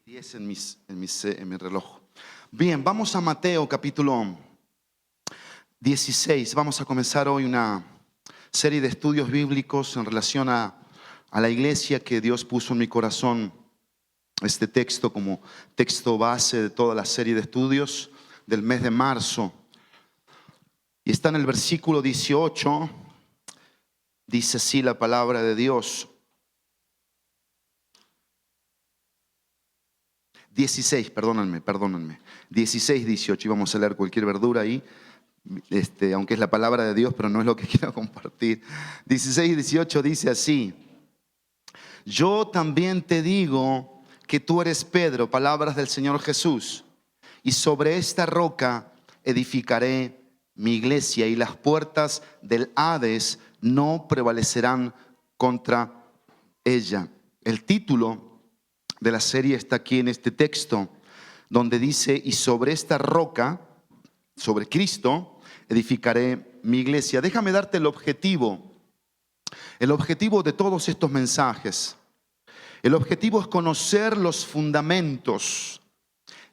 10 en mi reloj. Bien, vamos a Mateo capítulo 16. Vamos a comenzar hoy una serie de estudios bíblicos en relación a la iglesia que Dios puso en mi corazón. Este texto como texto base de toda la serie de estudios del mes de marzo. Y está en el versículo 18. Dice así la palabra de Dios. 16, perdónenme. 16, 18. Y vamos a leer cualquier verdura ahí. Aunque es la palabra de Dios, pero no es lo que quiero compartir. 16 y 18 dice así: yo también te digo que tú eres Pedro, palabras del Señor Jesús, y sobre esta roca edificaré mi iglesia, y las puertas del Hades no prevalecerán contra ella. El título de la serie está aquí en este texto, donde dice: y sobre esta roca, sobre Cristo, edificaré mi iglesia. Déjame darte el objetivo de todos estos mensajes. El objetivo es conocer los fundamentos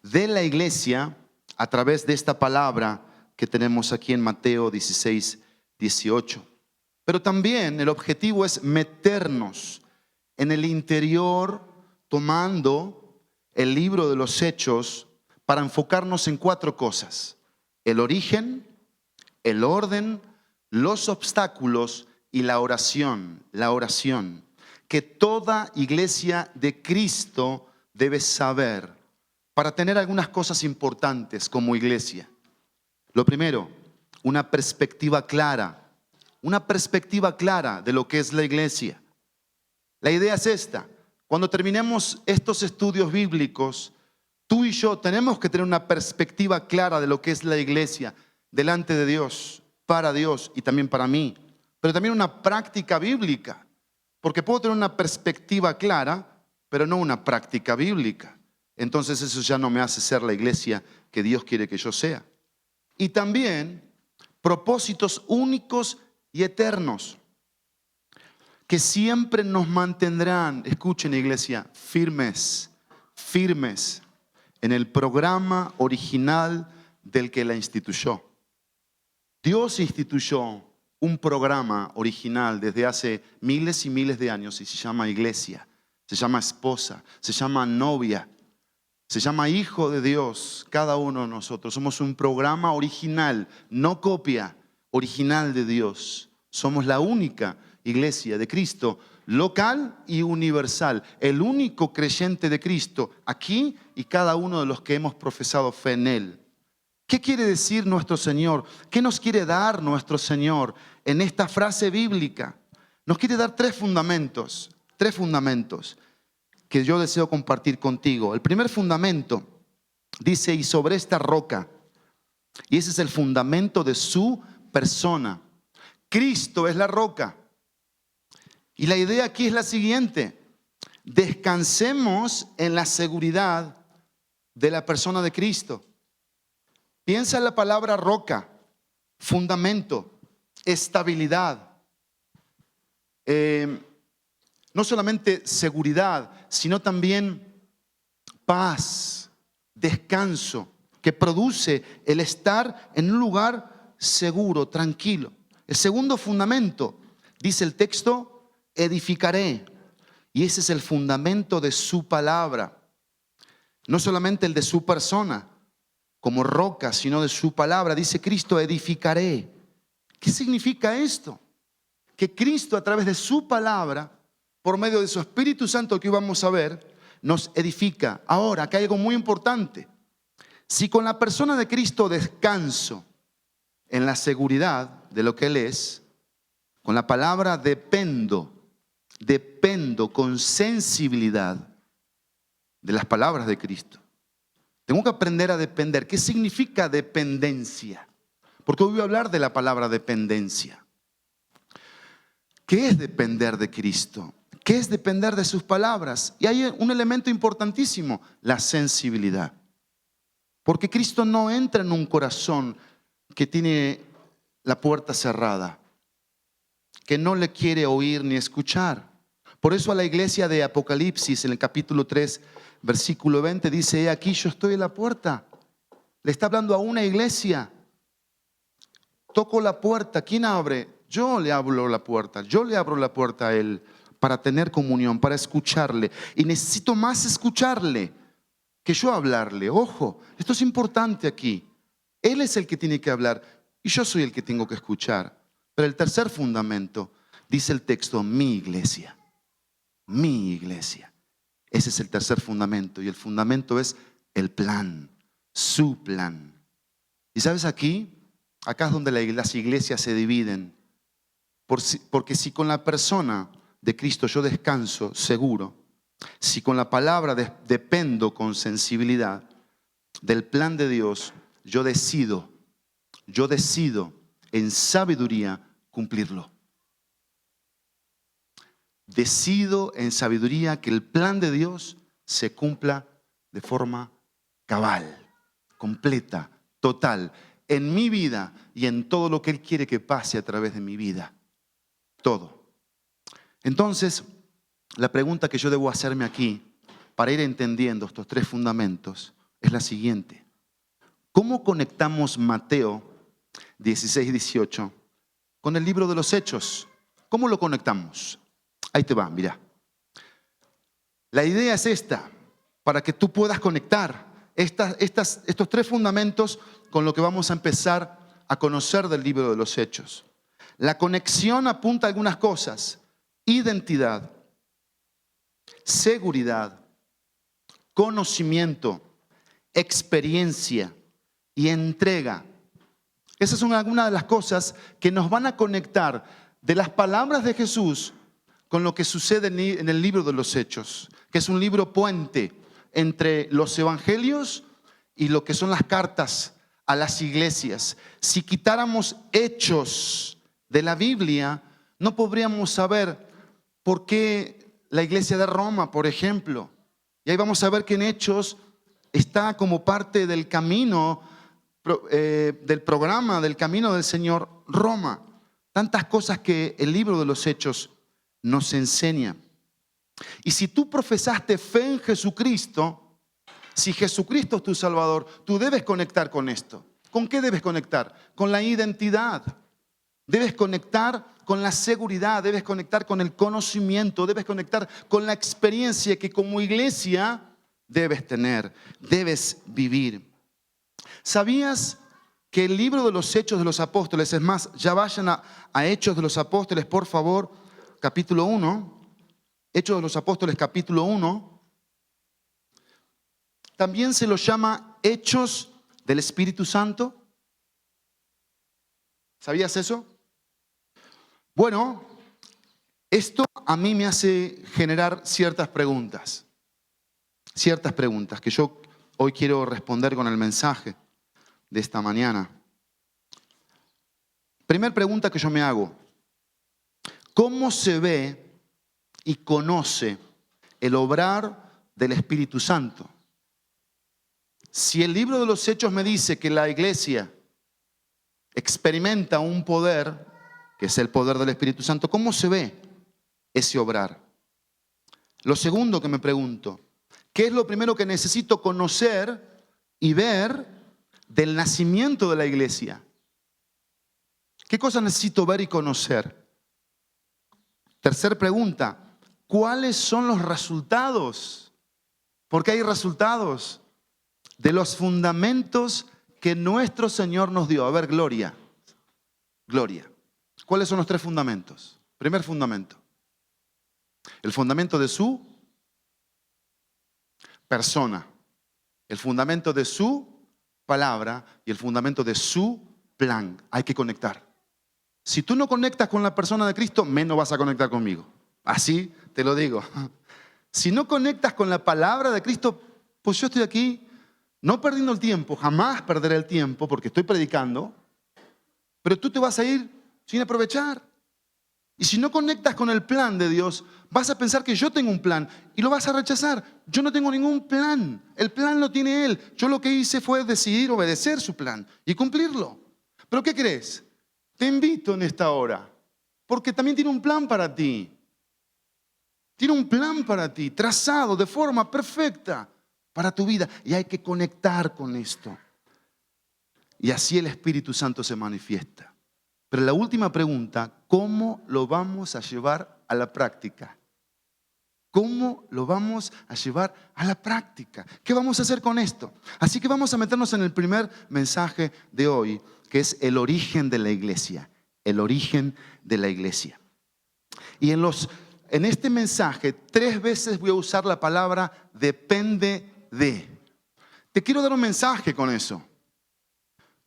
de la iglesia a través de esta palabra que tenemos aquí en Mateo 16, 18. Pero también el objetivo es meternos en el interior, tomando el libro de los Hechos para enfocarnos en 4 cosas: el origen, el orden, los obstáculos y la oración. La oración que toda iglesia de Cristo debe saber para tener algunas cosas importantes como iglesia. Lo primero, una perspectiva clara de lo que es la iglesia. La idea es esta: cuando terminemos estos estudios bíblicos, tú y yo tenemos que tener una perspectiva clara de lo que es la iglesia delante de Dios, para Dios y también para mí, pero también una práctica bíblica, porque puedo tener una perspectiva clara, pero no una práctica bíblica. Entonces eso ya no me hace ser la iglesia que Dios quiere que yo sea. Y también propósitos únicos y eternos que siempre nos mantendrán, escuchen iglesia, firmes en el programa original del que la instituyó. Dios instituyó un programa original desde hace miles y miles de años y se llama iglesia, se llama esposa, se llama novia, se llama hijo de Dios. Cada uno de nosotros somos un programa original, no copia, original de Dios. Somos la única iglesia de Cristo, local y universal, el único creyente de Cristo aquí y cada uno de los que hemos profesado fe en Él. ¿Qué quiere decir nuestro Señor? ¿Qué nos quiere dar nuestro Señor en esta frase bíblica? Nos quiere dar 3 fundamentos que yo deseo compartir contigo. El primer fundamento dice: y sobre esta roca. Y ese es el fundamento de su persona. Cristo es la roca. Y la idea aquí es la siguiente: descansemos en la seguridad de la persona de Cristo. Piensa en la palabra roca, fundamento, estabilidad. No solamente seguridad, sino también paz, descanso, que produce el estar en un lugar seguro, tranquilo. El segundo fundamento, dice el texto: edificaré. Y ese es el fundamento de su palabra. No solamente el de su persona como roca, sino de su palabra. Dice Cristo: edificaré. ¿Qué significa esto? Que Cristo, a través de su palabra, por medio de su Espíritu Santo, que hoy vamos a ver, nos edifica. Ahora, acá hay algo muy importante. Si con la persona de Cristo descanso en la seguridad de lo que Él es, con la palabra dependo con sensibilidad de las palabras de Cristo. Tengo que aprender a depender. ¿Qué significa dependencia? Porque hoy voy a hablar de la palabra dependencia. ¿Qué es depender de Cristo? ¿Qué es depender de sus palabras? Y hay un elemento importantísimo: la sensibilidad. Porque Cristo no entra en un corazón que tiene la puerta cerrada, que no le quiere oír ni escuchar. Por eso a la iglesia de Apocalipsis, en el capítulo 3, versículo 20, dice: he aquí, yo estoy en la puerta. Le está hablando a una iglesia. Toco la puerta. ¿Quién abre? Yo le abro la puerta. Yo le abro la puerta a Él para tener comunión, para escucharle. Y necesito más escucharle que yo hablarle. Ojo, esto es importante aquí. Él es el que tiene que hablar y yo soy el que tengo que escuchar. Pero el tercer fundamento, dice el texto, mi iglesia. Mi iglesia. Ese es el tercer fundamento. Y el fundamento es el plan, su plan. Y sabes, acá es donde las iglesias se dividen. Porque si con la persona de Cristo yo descanso seguro, si con la palabra dependo con sensibilidad del plan de Dios, yo decido en sabiduría cumplirlo. Decido en sabiduría que el plan de Dios se cumpla de forma cabal, completa, total, en mi vida y en todo lo que Él quiere que pase a través de mi vida. Todo. Entonces, la pregunta que yo debo hacerme aquí, para ir entendiendo estos tres fundamentos, es la siguiente. ¿Cómo conectamos Mateo 16 y 18 con el libro de los Hechos? ¿Cómo lo conectamos? Ahí te va, mira. La idea es esta, para que tú puedas conectar estos tres fundamentos con lo que vamos a empezar a conocer del libro de los Hechos. La conexión apunta a algunas cosas: identidad, seguridad, conocimiento, experiencia y entrega. Esas son algunas de las cosas que nos van a conectar de las palabras de Jesús con lo que sucede en el libro de los Hechos, que es un libro puente entre los evangelios y lo que son las cartas a las iglesias. Si quitáramos Hechos de la Biblia, no podríamos saber por qué la iglesia de Roma, por ejemplo. Y ahí vamos a ver que en Hechos está como parte del camino, del programa, del camino del Señor, Roma. Tantas cosas que el libro de los Hechos nos enseña. Y si tú profesaste fe en Jesucristo, si Jesucristo es tu Salvador, tú debes conectar con esto. ¿Con qué debes conectar? Con la identidad. Debes conectar con la seguridad, debes conectar con el conocimiento, debes conectar con la experiencia que como iglesia debes tener, debes vivir. ¿Sabías que el libro de los Hechos de los Apóstoles, es más, ya vayan a Hechos de los Apóstoles, por favor, capítulo 1, Hechos de los Apóstoles, capítulo 1, también se lo llama Hechos del Espíritu Santo? ¿Sabías eso? Bueno, esto a mí me hace generar ciertas preguntas que yo hoy quiero responder con el mensaje de esta mañana. Primera pregunta que yo me hago: ¿cómo se ve y conoce el obrar del Espíritu Santo? Si el libro de los Hechos me dice que la iglesia experimenta un poder, que es el poder del Espíritu Santo, ¿cómo se ve ese obrar? Lo segundo que me pregunto: ¿qué es lo primero que necesito conocer y ver del nacimiento de la iglesia? ¿Qué cosas necesito ver y conocer? Tercera pregunta: ¿cuáles son los resultados? Porque hay resultados de los fundamentos que nuestro Señor nos dio. A ver, gloria. ¿Cuáles son los tres fundamentos? Primer fundamento: el fundamento de su persona, el fundamento de su palabra y el fundamento de su plan. Hay que conectar. Si tú no conectas con la persona de Cristo, menos vas a conectar conmigo. Así te lo digo. Si no conectas con la palabra de Cristo, pues yo estoy aquí no perdiendo el tiempo, jamás perderé el tiempo porque estoy predicando, pero tú te vas a ir sin aprovechar. Y si no conectas con el plan de Dios, vas a pensar que yo tengo un plan y lo vas a rechazar. Yo no tengo ningún plan. El plan lo tiene Él. Yo lo que hice fue decidir obedecer su plan y cumplirlo. ¿Pero qué crees? Te invito en esta hora, porque también tiene un plan para ti. Tiene un plan para ti, trazado de forma perfecta para tu vida. Y hay que conectar con esto. Y así el Espíritu Santo se manifiesta. Pero la última pregunta, ¿cómo lo vamos a llevar a la práctica? ¿Cómo lo vamos a llevar a la práctica? ¿Qué vamos a hacer con esto? Así que vamos a meternos en el primer mensaje de hoy, que es el origen de la iglesia. El origen de la iglesia. Y en este mensaje 3 veces voy a usar la palabra depende de. Te quiero dar un mensaje con eso.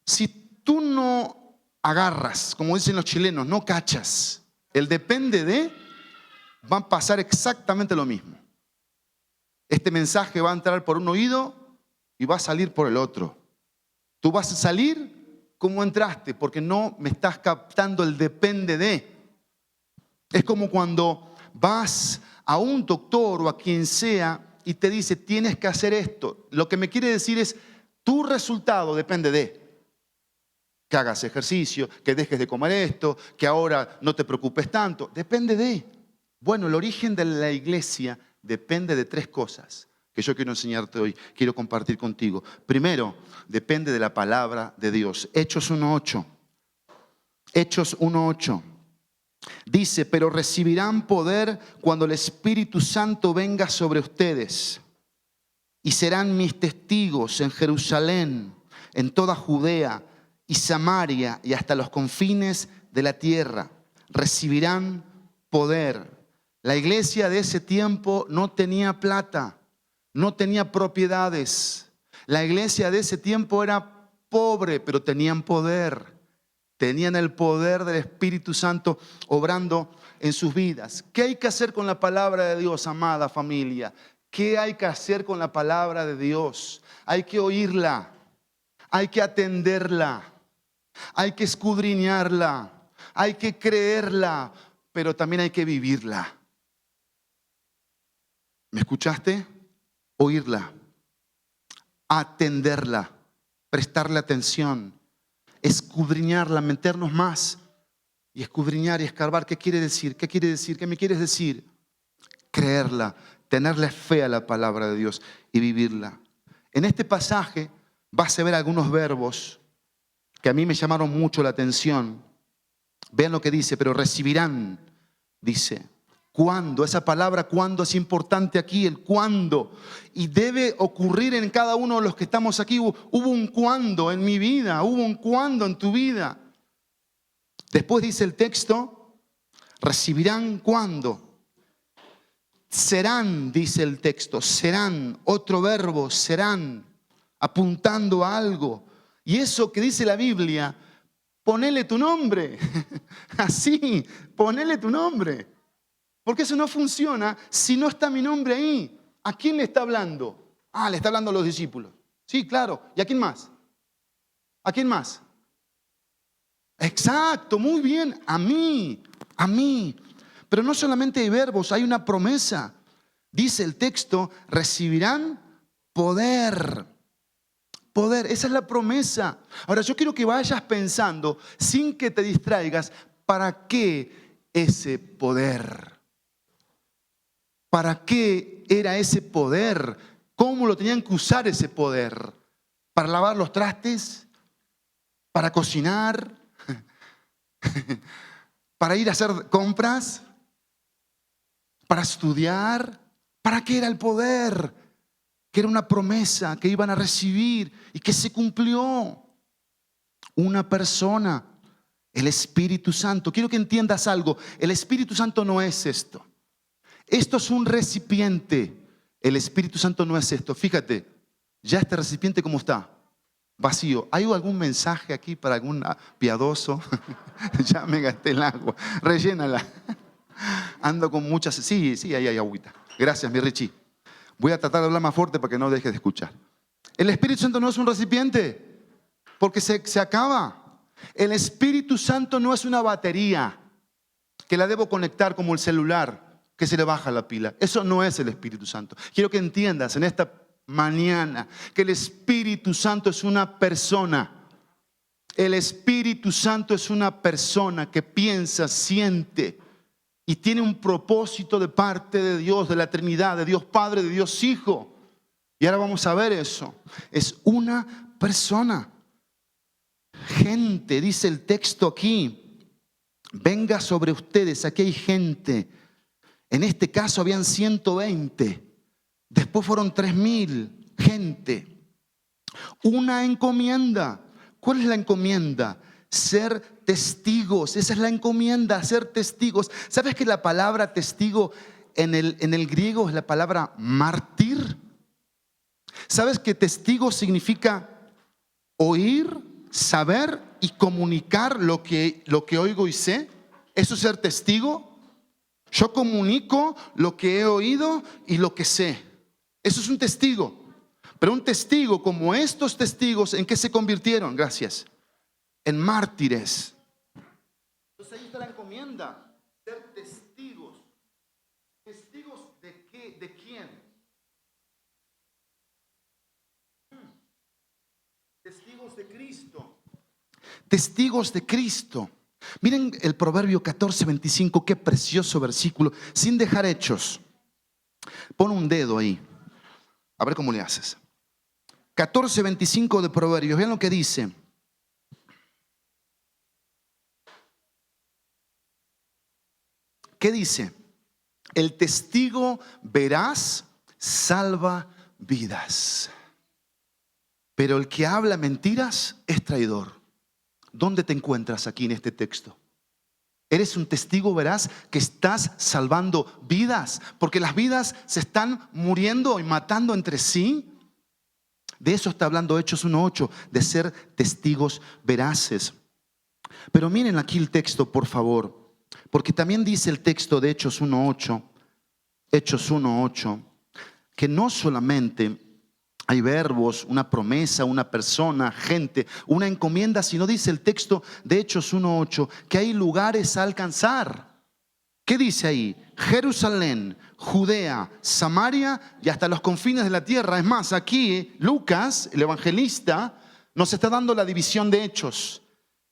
Si tú no agarras, como dicen los chilenos, no cachas, el depende de, va a pasar exactamente lo mismo. Este mensaje va a entrar por un oído y va a salir por el otro. Tú vas a salir como entraste, porque no me estás captando el depende de. Es como cuando vas a un doctor o a quien sea y te dice, tienes que hacer esto. Lo que me quiere decir es, tu resultado depende de que hagas ejercicio, que dejes de comer esto, que ahora no te preocupes tanto. Depende de. Bueno, el origen de la iglesia depende de 3 cosas que yo quiero enseñarte hoy, quiero compartir contigo. Primero, depende de la palabra de Dios. Hechos 1:8. Hechos 1:8. Dice, pero recibirán poder cuando el Espíritu Santo venga sobre ustedes y serán mis testigos en Jerusalén, en toda Judea y Samaria y hasta los confines de la tierra. Recibirán poder. La iglesia de ese tiempo no tenía plata, no tenía propiedades. La iglesia de ese tiempo era pobre, pero tenían poder. Tenían el poder del Espíritu Santo obrando en sus vidas. ¿Qué hay que hacer con la palabra de Dios, amada familia? ¿Qué hay que hacer con la palabra de Dios? Hay que oírla, hay que atenderla, hay que escudriñarla, hay que creerla, pero también hay que vivirla. ¿Me escuchaste? Oírla, atenderla, prestarle atención, escudriñarla, meternos más y escudriñar y escarbar. ¿Qué quiere decir? ¿Qué quiere decir? ¿Qué me quieres decir? Creerla, tenerle fe a la palabra de Dios y vivirla. En este pasaje vas a ver algunos verbos que a mí me llamaron mucho la atención. Vean lo que dice, pero recibirán, dice. ¿Cuándo? Esa palabra cuándo es importante aquí, el cuándo. Y debe ocurrir en cada uno de los que estamos aquí. Hubo un cuándo en mi vida, hubo un cuándo en tu vida. Después dice el texto, recibirán cuándo. Serán, dice el texto, serán, otro verbo, serán, apuntando a algo. Y eso que dice la Biblia, ponele tu nombre. Así, ponele tu nombre. Porque eso no funciona si no está mi nombre ahí. ¿A quién le está hablando? Ah, le está hablando a los discípulos. Sí, claro. ¿Y a quién más? ¿A quién más? Exacto, muy bien. A mí, a mí. Pero no solamente hay verbos, hay una promesa. Dice el texto, recibirán poder. Poder, esa es la promesa. Ahora yo quiero que vayas pensando, sin que te distraigas, ¿para qué ese poder? ¿Para qué era ese poder? ¿Cómo lo tenían que usar ese poder? ¿Para lavar los trastes? ¿Para cocinar? ¿Para ir a hacer compras? ¿Para estudiar? ¿Para qué era el poder? Que era una promesa que iban a recibir y que se cumplió. Una persona, el Espíritu Santo. Quiero que entiendas algo. El Espíritu Santo no es esto. Esto es un recipiente. El Espíritu Santo no es esto. Fíjate, ya este recipiente ¿cómo está? Vacío. ¿Hay algún mensaje aquí para algún piadoso? Ya me gasté el agua. Rellénala. Ando con muchas... Sí, ahí hay agüita. Gracias, mi Richie. Voy a tratar de hablar más fuerte para que no dejes de escuchar. El Espíritu Santo no es un recipiente, porque se acaba. El Espíritu Santo no es una batería que la debo conectar como el celular, que se le baja la pila. Eso no es el Espíritu Santo. Quiero que entiendas en esta mañana que el Espíritu Santo es una persona. El Espíritu Santo es una persona que piensa, siente, y tiene un propósito de parte de Dios, de la Trinidad, de Dios Padre, de Dios Hijo. Y ahora vamos a ver eso. Es una persona. Gente, dice el texto aquí, venga sobre ustedes, aquí hay gente. En este caso habían 120, después fueron 3000, gente. Una encomienda. ¿Cuál es la encomienda? Ser testigos. Esa es la encomienda, ser testigos. ¿Sabes que la palabra testigo en el griego es la palabra mártir? ¿Sabes que testigo significa oír, saber y comunicar lo que oigo y sé? ¿Eso es ser testigo? Yo comunico lo que he oído y lo que sé. Eso es un testigo. Pero un testigo como estos testigos, ¿en qué se convirtieron? Gracias. En mártires. Entonces ahí está la encomienda. Ser testigos. ¿Testigos de qué? ¿De quién? Testigos de Cristo. Testigos de Cristo. Miren el Proverbio 14:25, qué precioso versículo, sin dejar Hechos. Pon un dedo ahí, a ver cómo le haces. 14:25 de Proverbios, vean lo que dice. ¿Qué dice? El testigo veraz salva vidas, pero el que habla mentiras es traidor. ¿Dónde te encuentras aquí en este texto? ¿Eres un testigo veraz que estás salvando vidas? Porque las vidas se están muriendo y matando entre sí. De eso está hablando Hechos 1:8, de ser testigos veraces. Pero miren aquí el texto, por favor, porque también dice el texto de Hechos 1:8, que no solamente hay verbos, una promesa, una persona, gente, una encomienda, sino dice el texto de Hechos 1:8 que hay lugares a alcanzar. ¿Qué dice ahí? Jerusalén, Judea, Samaria y hasta los confines de la tierra. Es más, aquí Lucas, el evangelista, nos está dando la división de Hechos.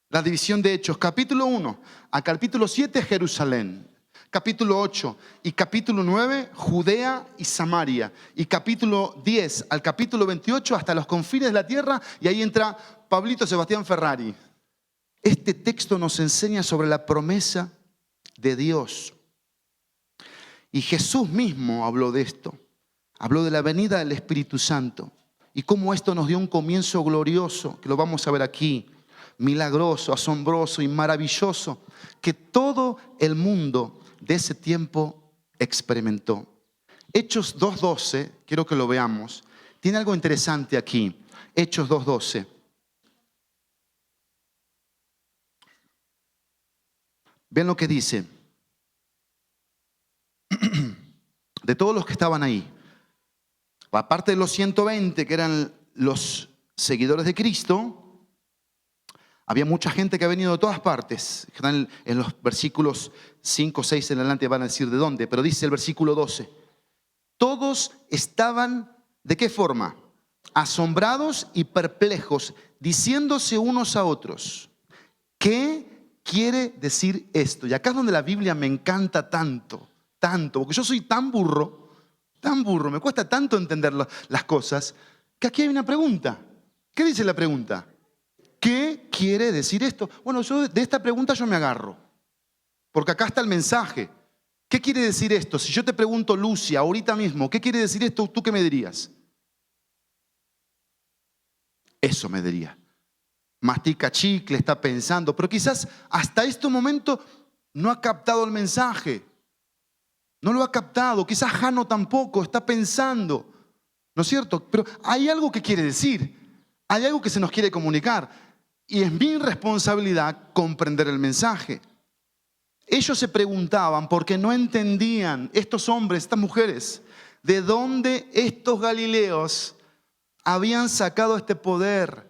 La división de Hechos, capítulo 1 a capítulo 7, Jerusalén. Capítulo 8 y capítulo 9, Judea y Samaria. Y capítulo 10 al capítulo 28, hasta los confines de la tierra. Y ahí entra Pablito Sebastián Ferrari. Este texto nos enseña sobre la promesa de Dios. Y Jesús mismo habló de esto. Habló de la venida del Espíritu Santo. Y cómo esto nos dio un comienzo glorioso, que lo vamos a ver aquí. Milagroso, asombroso y maravilloso, que todo el mundo de ese tiempo experimentó. Hechos 2:12, quiero que lo veamos. Tiene algo interesante aquí. Hechos 2:12. Vean lo que dice. De todos los que estaban ahí, aparte de los 120 que eran los seguidores de Cristo, había mucha gente que ha venido de todas partes. Están en los versículos 5, 6 en adelante, van a decir de dónde, pero dice el versículo 12. Todos estaban, ¿de qué forma? Asombrados y perplejos, diciéndose unos a otros, ¿qué quiere decir esto? Y acá es donde la Biblia me encanta tanto, porque yo soy tan burro, me cuesta tanto entender las cosas, que aquí hay una pregunta. ¿Qué dice la pregunta? ¿Qué quiere decir esto? Bueno, yo de esta pregunta yo me agarro, porque acá está el mensaje. ¿Qué quiere decir esto? Si yo te pregunto, Lucia, ahorita mismo, ¿qué quiere decir esto? ¿Tú qué me dirías? Eso me diría. Mastica chicle, está pensando, pero quizás hasta este momento no ha captado el mensaje. No lo ha captado. Quizás Jano tampoco, está pensando. ¿No es cierto? Pero hay algo que quiere decir. Hay algo que se nos quiere comunicar. Y es mi responsabilidad comprender el mensaje. Ellos se preguntaban porque no entendían, estos hombres, estas mujeres, de dónde estos galileos habían sacado este poder,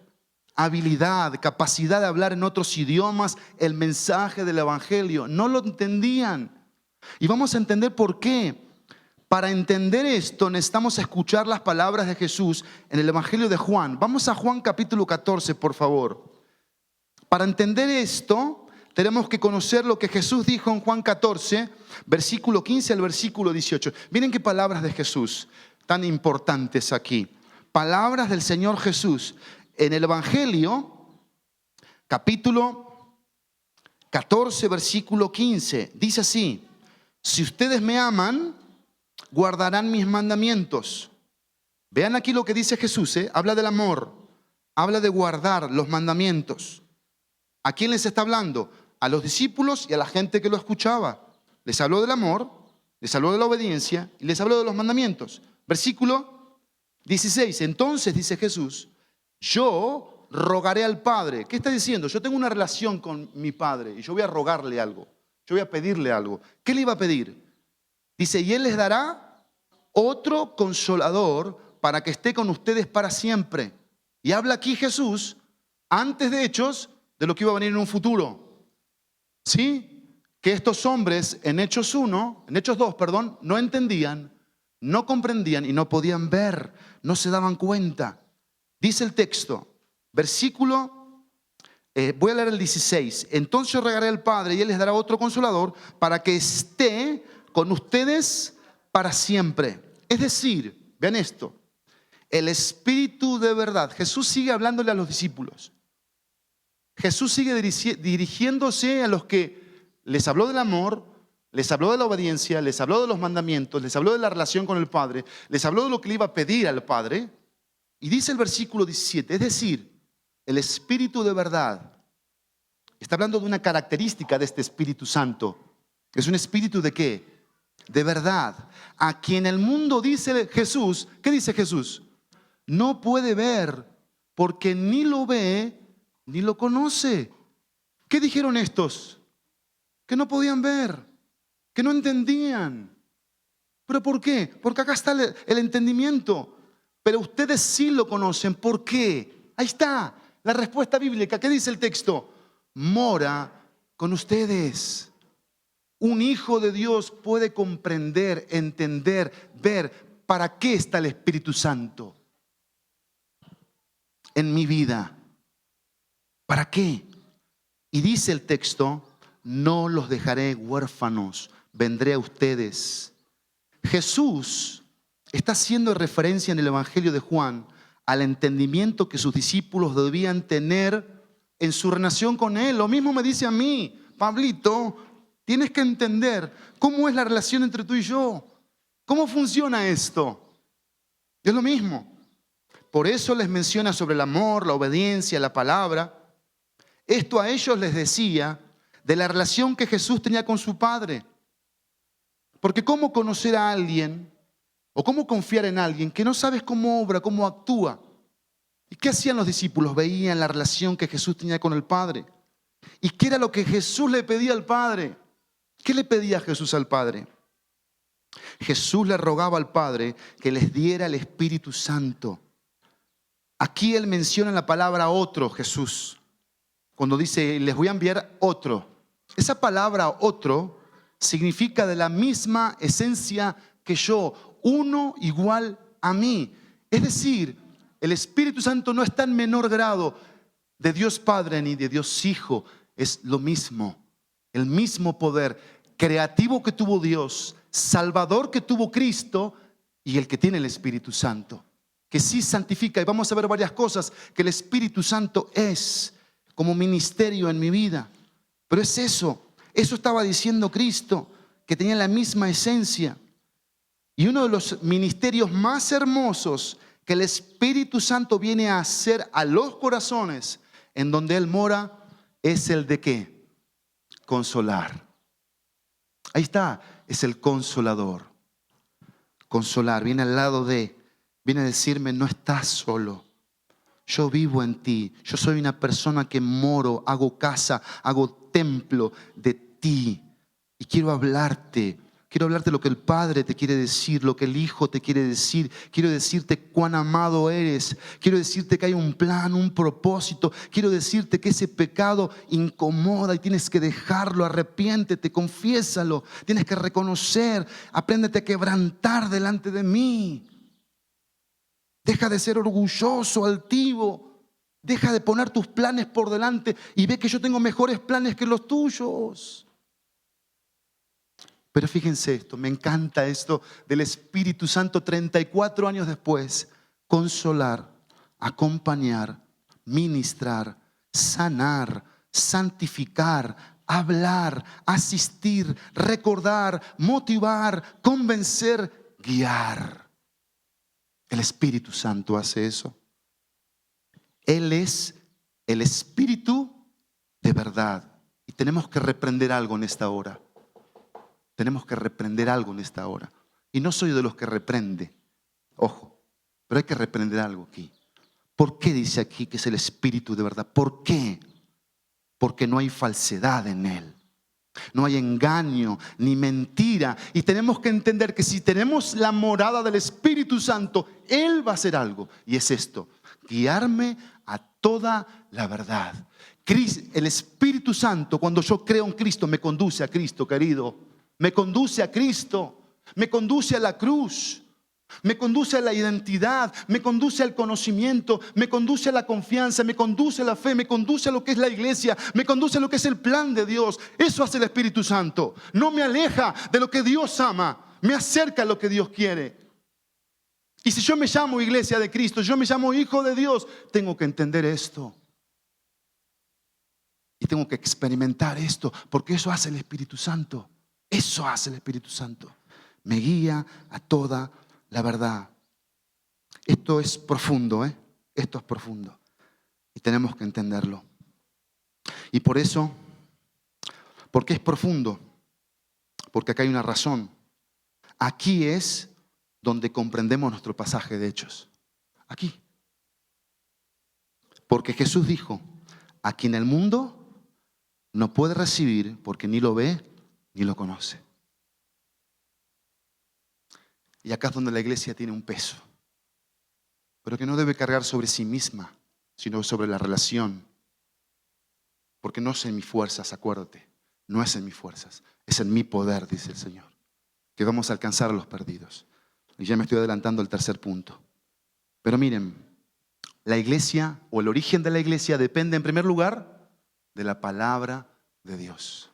habilidad, capacidad de hablar en otros idiomas el mensaje del evangelio. No lo entendían. Y vamos a entender por qué. Para entender esto necesitamos escuchar las palabras de Jesús en el evangelio de Juan. Vamos a Juan capítulo 14, por favor. Para entender esto, tenemos que conocer lo que Jesús dijo en Juan 14, versículo 15 al versículo 18. Miren qué palabras de Jesús tan importantes aquí. Palabras del Señor Jesús en el Evangelio, capítulo 14, versículo 15. Dice así: si ustedes me aman, guardarán mis mandamientos. Vean aquí lo que dice Jesús, habla del amor, habla de guardar los mandamientos. ¿A quién les está hablando? A los discípulos y a la gente que lo escuchaba. Les habló del amor, les habló de la obediencia y les habló de los mandamientos. Versículo 16. Entonces dice Jesús: yo rogaré al Padre. ¿Qué está diciendo? Yo tengo una relación con mi Padre y yo voy a rogarle algo. Yo voy a pedirle algo. ¿Qué le iba a pedir? Dice, y Él les dará otro consolador para que esté con ustedes para siempre. Y habla aquí Jesús, antes de Hechos, de lo que iba a venir en un futuro. ¿Sí? Que estos hombres en Hechos 2, no entendían, no comprendían y no podían ver, no se daban cuenta. Dice el texto, versículo, voy a leer el 16. Entonces yo rogaré al Padre y Él les dará otro consolador para que esté con ustedes para siempre. Es decir, vean esto, el Espíritu de verdad. Jesús sigue hablándole a los discípulos. Jesús sigue dirigiéndose a los que les habló del amor, les habló de la obediencia, les habló de los mandamientos, les habló de la relación con el Padre, les habló de lo que le iba a pedir al Padre. Y dice el versículo 17, es decir, el Espíritu de verdad. Está hablando de una característica de este Espíritu Santo. ¿Es un espíritu de qué? De verdad. A quien el mundo dice Jesús, ¿qué dice Jesús? No puede ver porque ni lo ve ni lo conoce. ¿Qué dijeron estos? Que no podían ver, que no entendían. ¿Pero por qué? Porque acá está el entendimiento. Pero ustedes sí lo conocen. ¿Por qué? Ahí está la respuesta bíblica. ¿Qué dice el texto? Mora con ustedes. Un hijo de Dios puede comprender, entender, ver para qué está el Espíritu Santo en mi vida. ¿Para qué? Y dice el texto, no los dejaré huérfanos, vendré a ustedes. Jesús está haciendo referencia en el Evangelio de Juan al entendimiento que sus discípulos debían tener en su relación con Él. Lo mismo me dice a mí, Pablito, tienes que entender cómo es la relación entre tú y yo. ¿Cómo funciona esto? Es lo mismo. Por eso les menciona sobre el amor, la obediencia, la palabra. Esto a ellos les decía de la relación que Jesús tenía con su Padre. Porque ¿cómo conocer a alguien o cómo confiar en alguien que no sabes cómo obra, cómo actúa? ¿Y qué hacían los discípulos? Veían la relación que Jesús tenía con el Padre. ¿Y qué era lo que Jesús le pedía al Padre? ¿Qué le pedía Jesús al Padre? Jesús le rogaba al Padre que les diera el Espíritu Santo. Aquí Él menciona la palabra otro, Jesús. Cuando dice, les voy a enviar otro. Esa palabra otro significa de la misma esencia que yo, uno igual a mí. Es decir, el Espíritu Santo no está en menor grado de Dios Padre ni de Dios Hijo. Es lo mismo, el mismo poder creativo que tuvo Dios, salvador que tuvo Cristo y el que tiene el Espíritu Santo, que sí santifica. Y vamos a ver varias cosas que el Espíritu Santo es como ministerio en mi vida. Pero es eso estaba diciendo Cristo, que tenía la misma esencia. Y uno de los ministerios más hermosos que el Espíritu Santo viene a hacer a los corazones en donde Él mora es el de ¿qué? Consolar. Ahí está, es el consolador. Consolar, viene al lado viene a decirme, no estás solo. Yo vivo en ti. Yo soy una persona que moro, hago casa, hago templo de ti. Y quiero hablarte lo que el Padre te quiere decir, lo que el Hijo te quiere decir. Quiero decirte cuán amado eres. Quiero decirte que hay un plan, un propósito. Quiero decirte que ese pecado incomoda y tienes que dejarlo. Arrepiéntete, confiésalo. Tienes que reconocer. Apréndete a quebrantar delante de mí. Deja de ser orgulloso, altivo. Deja de poner tus planes por delante y ve que yo tengo mejores planes que los tuyos. Pero fíjense esto, me encanta esto del Espíritu Santo 34 años después. Consolar, acompañar, ministrar, sanar, santificar, hablar, asistir, recordar, motivar, convencer, guiar. El Espíritu Santo hace eso. Él es el Espíritu de verdad. Y tenemos que reprender algo en esta hora. Tenemos que reprender algo en esta hora. Y no soy de los que reprende. Ojo, pero hay que reprender algo aquí. ¿Por qué dice aquí que es el Espíritu de verdad? ¿Por qué? Porque no hay falsedad en Él. No hay engaño ni mentira. Y tenemos que entender que si tenemos la morada del Espíritu Santo, Él va a hacer algo. Y es esto: guiarme a toda la verdad. El Espíritu Santo, cuando yo creo en Cristo, me conduce a Cristo, querido. Me conduce a Cristo. Me conduce a la cruz. Me conduce a la identidad, me conduce al conocimiento, me conduce a la confianza, me conduce a la fe, me conduce a lo que es la iglesia, me conduce a lo que es el plan de Dios. Eso hace el Espíritu Santo. No me aleja de lo que Dios ama, me acerca a lo que Dios quiere. Y si yo me llamo iglesia de Cristo, yo me llamo hijo de Dios, tengo que entender esto. Y tengo que experimentar esto, porque eso hace el Espíritu Santo. Eso hace el Espíritu Santo. Me guía a toda la verdad. Esto es profundo, Esto es profundo. Y tenemos que entenderlo. Y por eso, ¿por qué es profundo? Porque acá hay una razón. Aquí es donde comprendemos nuestro pasaje de Hechos. Aquí. Porque Jesús dijo: a quien el mundo no puede recibir porque ni lo ve ni lo conoce. Y acá es donde la iglesia tiene un peso, pero que no debe cargar sobre sí misma, sino sobre la relación. Porque no es en mis fuerzas, acuérdate, no es en mis fuerzas, es en mi poder, dice el Señor, que vamos a alcanzar a los perdidos. Y ya me estoy adelantando al tercer punto. Pero miren, la iglesia o el origen de la iglesia depende en primer lugar de la palabra de Dios.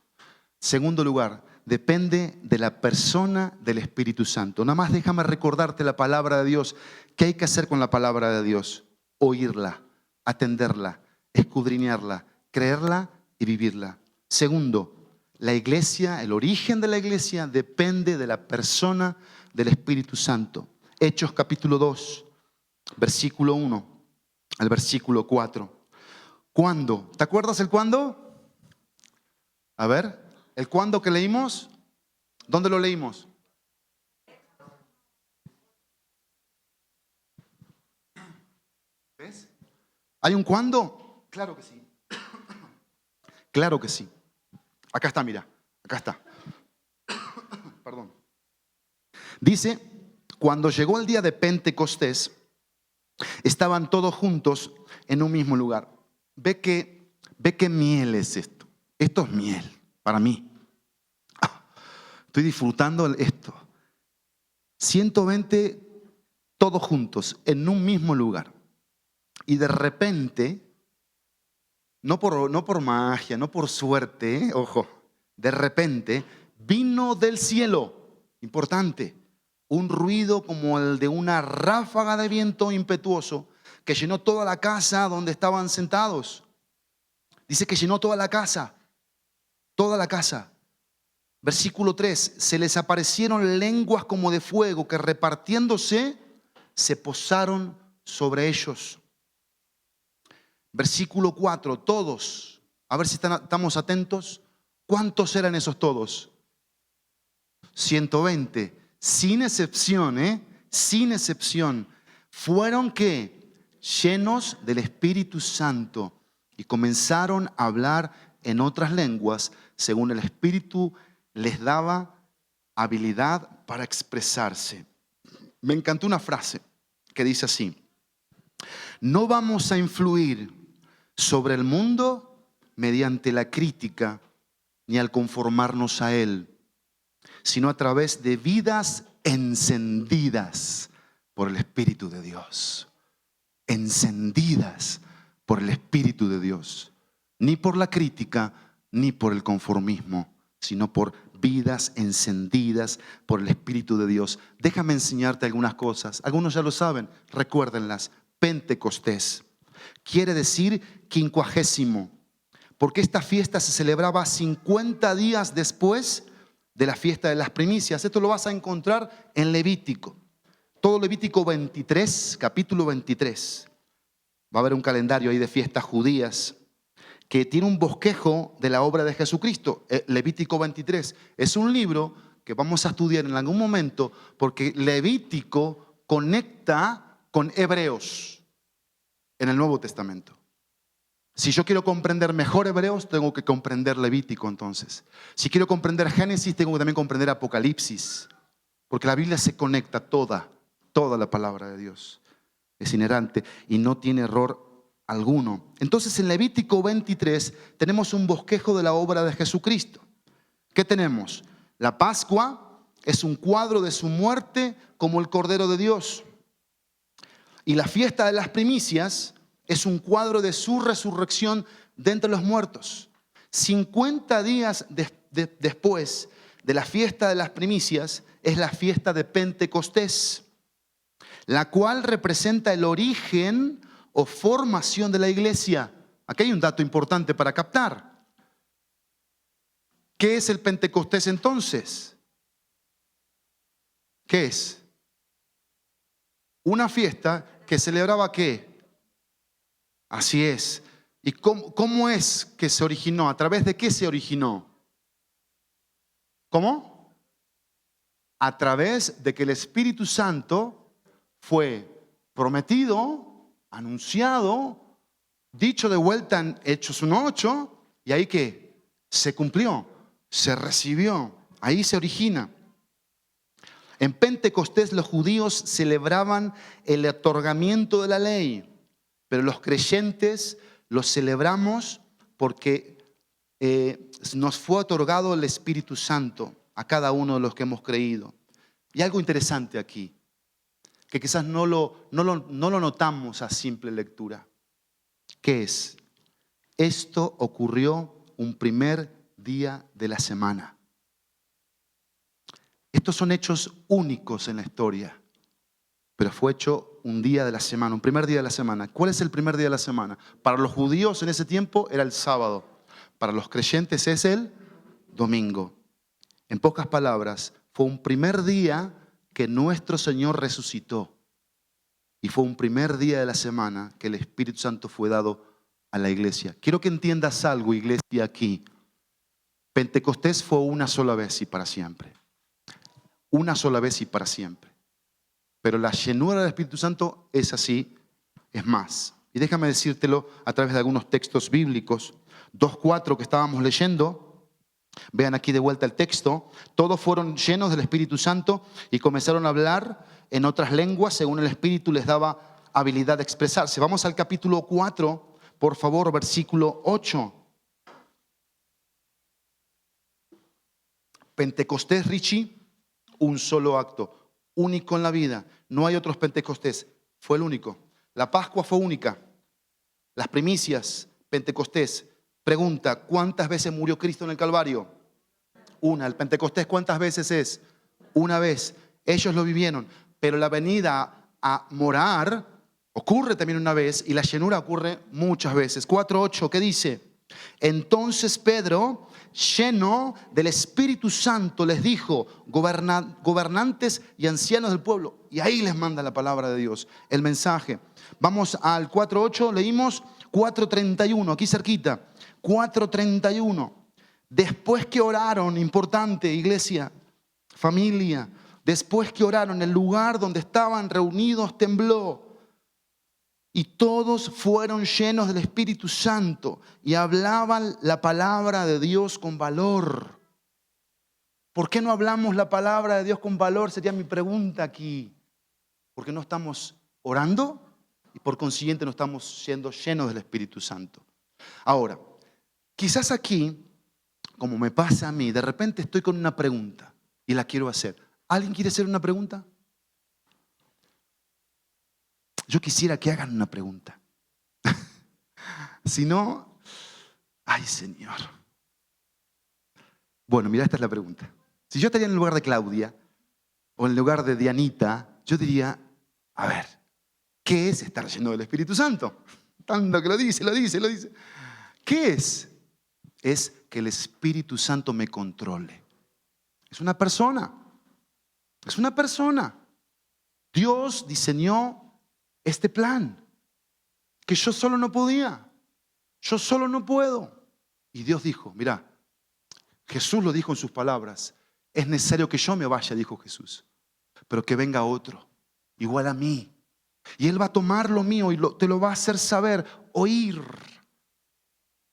Segundo lugar, depende de la persona del Espíritu Santo. Nada más déjame recordarte la palabra de Dios. ¿Qué hay que hacer con la palabra de Dios? Oírla, atenderla, escudriñarla, creerla y vivirla. Segundo, la iglesia, el origen de la iglesia depende de la persona del Espíritu Santo. Hechos capítulo 2, versículo 1 al versículo 4. ¿Cuándo? ¿Te acuerdas el cuándo? A ver. ¿El cuándo que leímos? ¿Dónde lo leímos? ¿Ves? ¿Hay un cuándo? Claro que sí. Claro que sí. Acá está, mira. Acá está. Perdón. Dice, cuando llegó el día de Pentecostés, estaban todos juntos en un mismo lugar. Ve qué miel es esto. Esto es miel. Para mí. Estoy disfrutando esto. 120 todos juntos en un mismo lugar. Y de repente, no por magia, no por suerte, ojo, de repente vino del cielo, importante, un ruido como el de una ráfaga de viento impetuoso que llenó toda la casa donde estaban sentados. Dice que llenó toda la casa. Toda la casa. Versículo 3. Se les aparecieron lenguas como de fuego que repartiéndose se posaron sobre ellos. Versículo 4. Todos. A ver si estamos atentos. ¿Cuántos eran esos todos? 120. Sin excepción, sin excepción. Fueron ¿qué? Llenos del Espíritu Santo y comenzaron a hablar en otras lenguas, según el Espíritu les daba habilidad para expresarse. Me encantó una frase que dice así: no vamos a influir sobre el mundo mediante la crítica ni al conformarnos a él, sino a través de vidas encendidas por el Espíritu de Dios. Encendidas por el Espíritu de Dios. Ni por la crítica, ni por el conformismo, sino por vidas encendidas por el Espíritu de Dios. Déjame enseñarte algunas cosas. Algunos ya lo saben, recuérdenlas. Pentecostés quiere decir 50, porque esta fiesta se celebraba 50 días después de la fiesta de las primicias. Esto lo vas a encontrar en Levítico. Todo Levítico 23, capítulo 23. Va a haber un calendario ahí de fiestas judías que tiene un bosquejo de la obra de Jesucristo. Levítico 23 es un libro que vamos a estudiar en algún momento porque Levítico conecta con Hebreos en el Nuevo Testamento. Si yo quiero comprender mejor Hebreos, tengo que comprender Levítico entonces. Si quiero comprender Génesis, tengo que también comprender Apocalipsis, porque la Biblia se conecta toda la palabra de Dios. Es inherente y no tiene error alguno. Entonces en Levítico 23 tenemos un bosquejo de la obra de Jesucristo. ¿Qué tenemos? La Pascua es un cuadro de su muerte como el Cordero de Dios. Y la fiesta de las primicias es un cuadro de su resurrección de entre los muertos. 50 días después de la fiesta de las primicias es la fiesta de Pentecostés, la cual representa el origen o formación de la iglesia. Aquí hay un dato importante para captar. ¿Qué es el Pentecostés entonces? ¿Qué es? Una fiesta que celebraba ¿qué? Así es. ¿Y cómo es que se originó? ¿A través de qué se originó? ¿Cómo? A través de que el Espíritu Santo fue prometido, anunciado, dicho de vuelta en Hechos 1:8, y ahí que se cumplió, se recibió, ahí se origina. En Pentecostés los judíos celebraban el otorgamiento de la ley, pero los creyentes lo celebramos porque nos fue otorgado el Espíritu Santo a cada uno de los que hemos creído. Y algo interesante aquí, que quizás no lo notamos a simple lectura. ¿Qué es? Esto ocurrió un primer día de la semana. Estos son hechos únicos en la historia, pero fue hecho un día de la semana, un primer día de la semana. ¿Cuál es el primer día de la semana? Para los judíos en ese tiempo era el sábado. Para los creyentes es el domingo. En pocas palabras, fue un primer día que nuestro Señor resucitó. Y fue un primer día de la semana que el Espíritu Santo fue dado a la iglesia. Quiero que entiendas algo, iglesia, aquí. Pentecostés fue una sola vez y para siempre. Una sola vez y para siempre. Pero la llenura del Espíritu Santo es así, es más. Y déjame decírtelo a través de algunos textos bíblicos. 2:4 que estábamos leyendo. Vean aquí de vuelta el texto. Todos fueron llenos del Espíritu Santo y comenzaron a hablar en otras lenguas según el Espíritu les daba habilidad de expresarse. Vamos al capítulo 4, por favor, versículo 8. Pentecostés, Richie, un solo acto, único en la vida. No hay otros Pentecostés, fue el único. La Pascua fue única. Las primicias, Pentecostés. Pregunta, ¿cuántas veces murió Cristo en el Calvario? Una. ¿El Pentecostés cuántas veces es? Una vez. Ellos lo vivieron, pero la venida a morar ocurre también una vez y la llenura ocurre muchas veces. 4:8, ¿qué dice? Entonces Pedro, lleno del Espíritu Santo, les dijo, gobernantes y ancianos del pueblo. Y ahí les manda la palabra de Dios, el mensaje. Vamos al 4:8, leímos 4:31, aquí cerquita. 4:31. Después que oraron, importante, iglesia, familia, después que oraron, el lugar donde estaban reunidos tembló. Y todos fueron llenos del Espíritu Santo y hablaban la palabra de Dios con valor. ¿Por qué no hablamos la palabra de Dios con valor? Sería mi pregunta aquí. Porque no estamos orando y por consiguiente no estamos siendo llenos del Espíritu Santo. Ahora, quizás aquí, como me pasa a mí, de repente estoy con una pregunta y la quiero hacer. ¿Alguien quiere hacer una pregunta? Yo quisiera que hagan una pregunta. Si no, ay Señor. Bueno, mira, esta es la pregunta. Si yo estaría en el lugar de Claudia o en el lugar de Dianita, yo diría, a ver, ¿qué es estar lleno del Espíritu Santo? Tanto que lo dice. ¿Qué es? Es que el Espíritu Santo me controle. Es una persona. Es una persona. Dios diseñó este plan que yo solo no podía. Yo solo no puedo. Y Dios dijo, mira, Jesús lo dijo en sus palabras, es necesario que yo me vaya, dijo Jesús, pero que venga otro, igual a mí. Y Él va a tomar lo mío y te lo va a hacer saber, oír.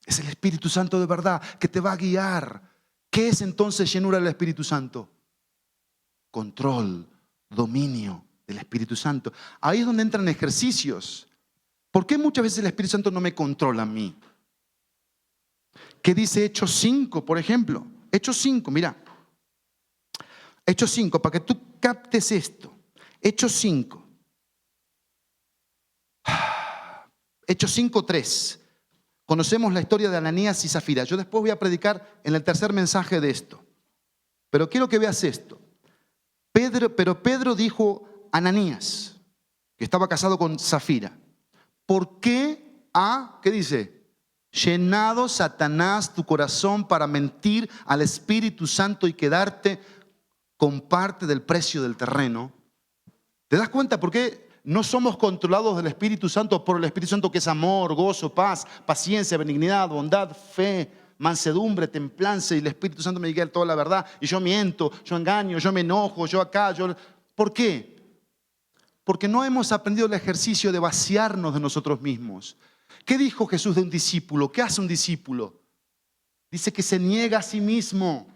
Es el Espíritu Santo de verdad que te va a guiar. ¿Qué es entonces llenura del Espíritu Santo? Control, dominio del Espíritu Santo. Ahí es donde entran ejercicios. ¿Por qué muchas veces el Espíritu Santo no me controla a mí? ¿Qué dice Hechos 5, por ejemplo? Hechos 5, mira. Hechos 5, para que tú captes esto. Hechos 5. Hechos 5:3. Conocemos la historia de Ananías y Zafira. Yo después voy a predicar en el tercer mensaje de esto. Pero quiero que veas esto. Pero Pedro dijo a Ananías, que estaba casado con Zafira, ¿por qué qué dice? Llenado Satanás tu corazón para mentir al Espíritu Santo y quedarte con parte del precio del terreno. ¿Te das cuenta por qué no somos controlados del Espíritu Santo por el Espíritu Santo, que es amor, gozo, paz, paciencia, benignidad, bondad, fe, mansedumbre, templanza? Y el Espíritu Santo me diga toda la verdad y yo miento, yo engaño, yo me enojo, yo acá, yo... ¿Por qué? Porque no hemos aprendido el ejercicio de vaciarnos de nosotros mismos. ¿Qué dijo Jesús de un discípulo? ¿Qué hace un discípulo? Dice que se niega a sí mismo,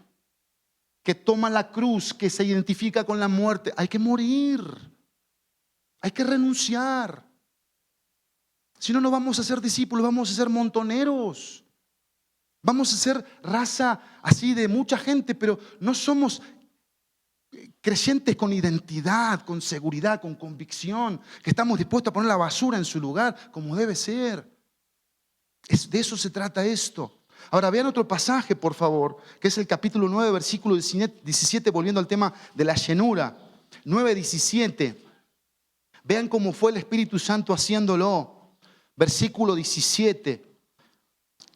que toma la cruz, que se identifica con la muerte. Hay que morir, hay que renunciar. Si no, no vamos a ser discípulos, vamos a ser montoneros. Vamos a ser raza así de mucha gente, pero no somos creyentes con identidad, con seguridad, con convicción, que estamos dispuestos a poner la basura en su lugar como debe ser. De eso se trata esto. Ahora vean otro pasaje, por favor, que es el capítulo 9, versículo 17, volviendo al tema de la llenura. 9:17. Vean cómo fue el Espíritu Santo haciéndolo. Versículo 17.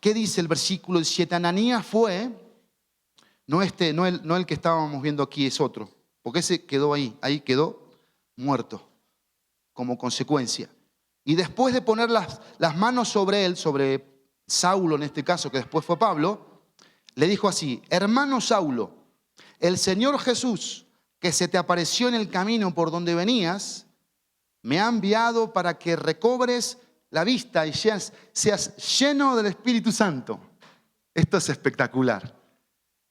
¿Qué dice el versículo 17? Ananías fue, no el que estábamos viendo aquí, es otro, porque ese quedó ahí quedó muerto como consecuencia. Y después de poner las manos sobre él, sobre Saulo en este caso, que después fue Pablo, le dijo así: hermano Saulo, el Señor Jesús, que se te apareció en el camino por donde venías, me ha enviado para que recobres la vista y seas lleno del Espíritu Santo. Esto es espectacular.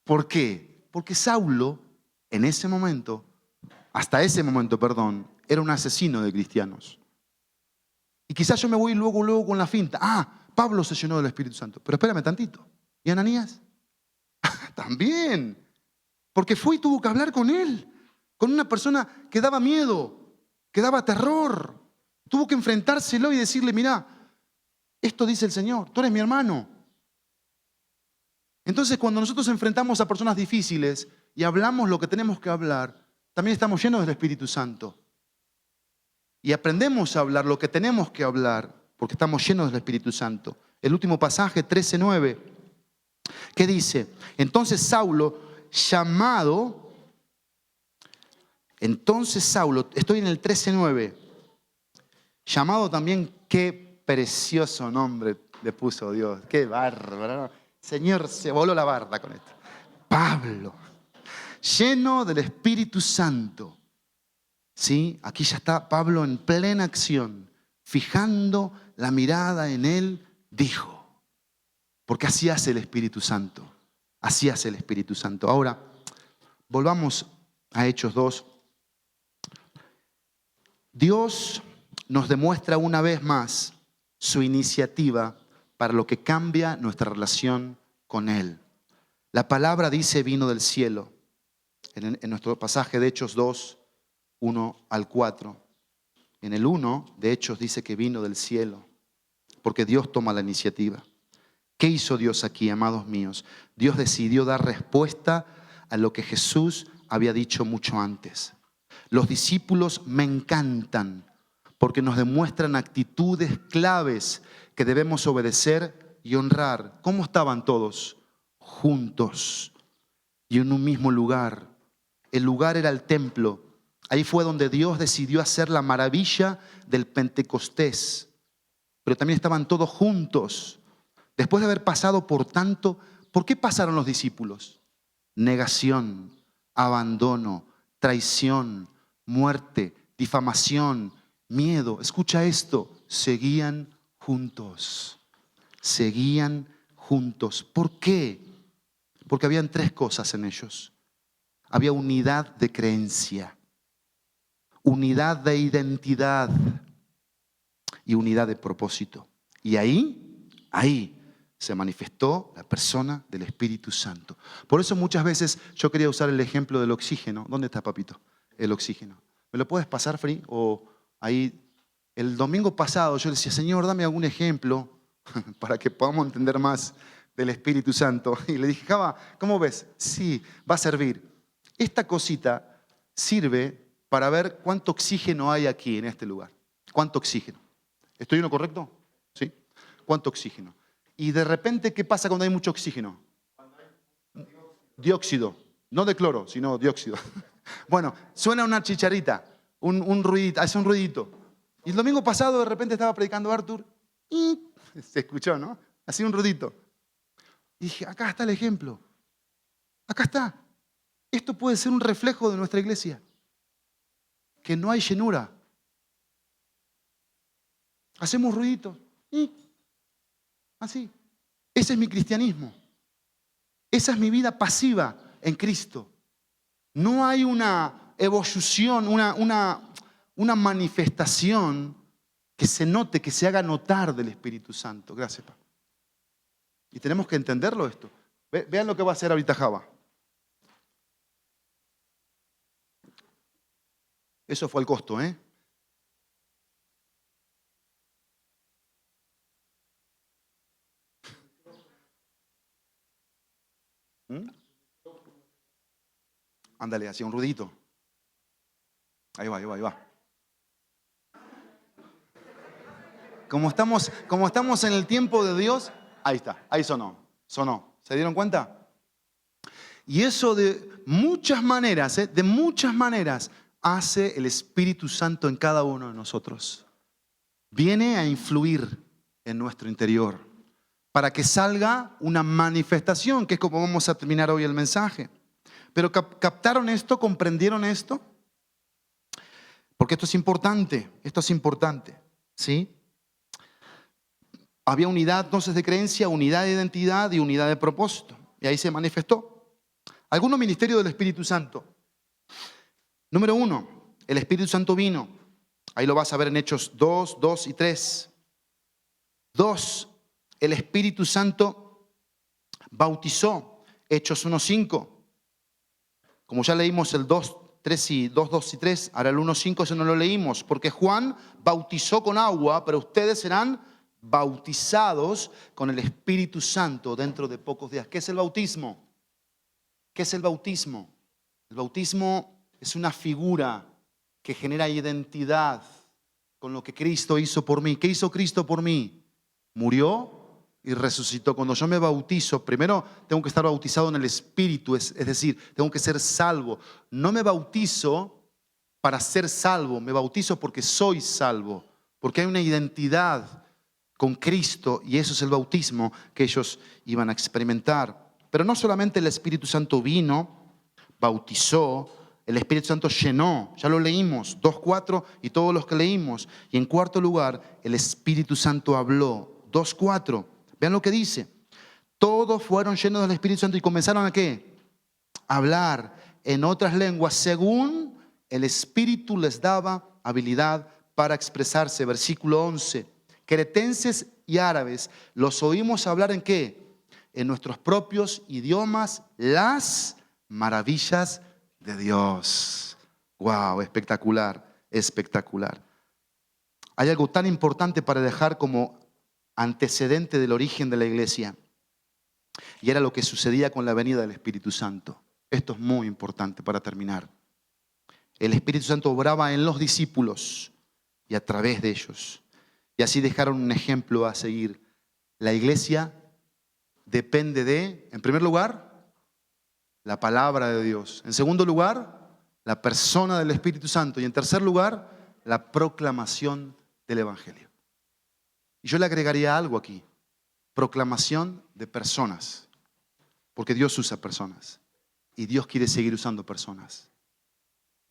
¿Por qué? Porque Saulo, hasta ese momento, era un asesino de cristianos. Y quizás yo me voy luego con la finta. Pablo se llenó del Espíritu Santo. Pero espérame tantito. ¿Y Ananías? También. Porque fue y tuvo que hablar con él. Con una persona que daba miedo, que daba terror. Tuvo que enfrentárselo y decirle: mira, esto dice el Señor, tú eres mi hermano. Entonces, cuando nosotros enfrentamos a personas difíciles y hablamos lo que tenemos que hablar, también estamos llenos del Espíritu Santo. Y aprendemos a hablar lo que tenemos que hablar, porque estamos llenos del Espíritu Santo. El último pasaje, 13:9, ¿qué dice? Entonces Saulo, estoy en el 13:9, llamado también, qué precioso nombre le puso Dios, qué bárbaro. Señor, se voló la barda con esto. Pablo, lleno del Espíritu Santo. ¿Sí? Aquí ya está Pablo en plena acción, fijando la mirada en él, dijo. Porque así hace el Espíritu Santo. Así hace el Espíritu Santo. Ahora, volvamos a Hechos 2. Dios nos demuestra una vez más su iniciativa para lo que cambia nuestra relación con Él. La palabra dice: vino del cielo. En nuestro pasaje de Hechos 2, 1 al 4. En el 1 de Hechos dice que vino del cielo. porque Dios toma la iniciativa. ¿Qué hizo Dios aquí, amados míos? Dios decidió dar respuesta a lo que Jesús había dicho mucho antes. Los discípulos me encantan porque nos demuestran actitudes claves que debemos obedecer y honrar. ¿Cómo estaban todos? Juntos y en un mismo lugar. El lugar era el templo. Ahí fue donde Dios decidió hacer la maravilla del Pentecostés. Pero también estaban todos juntos. Después de haber pasado por tanto, ¿por qué pasaron los discípulos? Negación, abandono, traición, muerte, difamación, miedo. Escucha esto, seguían juntos. Seguían juntos. ¿Por qué? Porque habían tres cosas en ellos. Había unidad de creencia, unidad de identidad y unidad de propósito. Y ahí se manifestó la persona del Espíritu Santo. Por eso muchas veces yo quería usar el ejemplo del oxígeno. ¿Dónde está, papito? El oxígeno. ¿Me lo puedes pasar, Free? O ahí, el domingo pasado yo le decía, Señor, dame algún ejemplo para que podamos entender más del Espíritu Santo. Y le dije, Java, ¿cómo ves? Sí, va a servir. Esta cosita sirve para ver cuánto oxígeno hay aquí en este lugar. ¿Cuánto oxígeno? ¿Estoy en lo correcto? ¿Sí? ¿Cuánto oxígeno? Y de repente, ¿qué pasa cuando hay mucho oxígeno? Dióxido. No de cloro, sino dióxido. Bueno, suena una chicharita, un ruidito, hace un ruidito. Y el domingo pasado de repente estaba predicando Arthur y se escuchó, ¿no? Hacía un ruidito. Y dije, acá está el ejemplo. Acá está. Esto puede ser un reflejo de nuestra iglesia. Que no hay llenura. Hacemos ruiditos. Así. Ese es mi cristianismo. Esa es mi vida pasiva en Cristo. No hay una evolución, una manifestación que se note, que se haga notar del Espíritu Santo. Gracias, papá. Y tenemos que entenderlo esto. Vean lo que va a hacer ahorita Java. Eso fue el costo, ¿eh? Ándale, hacía un ruidito. Ahí va. Como estamos en el tiempo de Dios, ahí está, ahí sonó. ¿Se dieron cuenta? Y eso de muchas maneras, hace el Espíritu Santo en cada uno de nosotros. Viene a influir en nuestro interior para que salga una manifestación, que es como vamos a terminar hoy el mensaje. Pero ¿captaron esto? ¿Comprendieron esto? Porque esto es importante, ¿sí? Había unidad entonces de creencia, unidad de identidad y unidad de propósito. Y ahí se manifestó. Algunos ministerios del Espíritu Santo. Número 1, el Espíritu Santo vino. Ahí lo vas a ver en Hechos 2, 2 y 3. 2, el Espíritu Santo bautizó. Hechos 1, 5. Como ya leímos el 2, 3 y 2, 2 y 3, ahora el 1, 5, eso no lo leímos. Porque Juan bautizó con agua, pero ustedes serán bautizados con el Espíritu Santo dentro de pocos días. ¿Qué es el bautismo? ¿Qué es el bautismo? El bautismo es una figura que genera identidad con lo que Cristo hizo por mí. ¿Qué hizo Cristo por mí? Murió y resucitó. Cuando yo me bautizo, primero tengo que estar bautizado en el Espíritu, es decir, tengo que ser salvo. No me bautizo para ser salvo, me bautizo porque soy salvo, porque hay una identidad con Cristo y eso es el bautismo que ellos iban a experimentar. Pero no solamente el Espíritu Santo vino, bautizó, el Espíritu Santo llenó, ya lo leímos, 2:4 y todos los que leímos. Y en cuarto lugar, el Espíritu Santo habló, 2:4. Vean lo que dice. Todos fueron llenos del Espíritu Santo y comenzaron ¿a qué? A hablar en otras lenguas según el Espíritu les daba habilidad para expresarse. Versículo 11. Cretenses y árabes los oímos hablar ¿en qué? En nuestros propios idiomas las maravillas de Dios. Wow, espectacular. Hay algo tan importante para dejar como antecedente del origen de la iglesia. Y era lo que sucedía con la venida del Espíritu Santo. Esto es muy importante para terminar. El Espíritu Santo obraba en los discípulos y a través de ellos. Y así dejaron un ejemplo a seguir. La iglesia depende de, en primer lugar, la palabra de Dios. En segundo lugar, la persona del Espíritu Santo. Y en tercer lugar, la proclamación del Evangelio. Y yo le agregaría algo aquí. Proclamación de personas. Porque Dios usa personas. Y Dios quiere seguir usando personas.